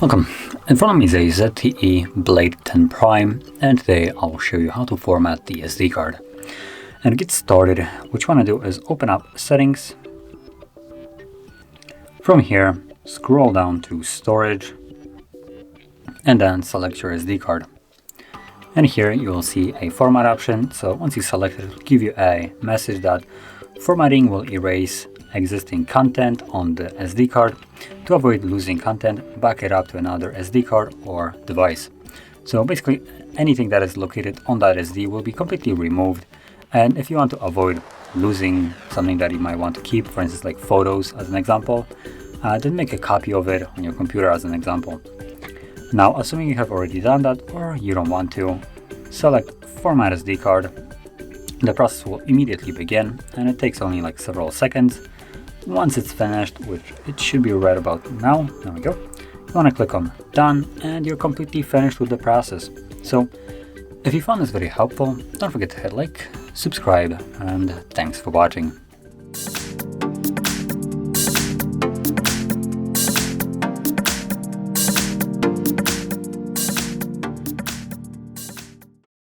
Welcome. In front of me is a ZTE Blade 10 Prime, and today I'll show you how to format the SD card. And to get started, what you want to do is open up Settings. From here, scroll down to Storage, and then select your SD card. And here you will see a format option. So once you select it, it will give you a message that formatting will erase existing content on the SD card. To avoid losing content, back it up to another SD card or device. So basically anything that is located on that SD will be completely removed. And if you want to avoid losing something that you might want to keep, for instance like photos as an example, then make a copy of it on your computer as an example. Now assuming you have already done that or you don't want to, select Format SD card. The process will immediately begin and it takes only like several seconds. Once it's finished, which it should be right about now, there we go, you want to click on Done and you're completely finished with the process. So if you found this video helpful, don't forget to hit like, subscribe, and thanks for watching.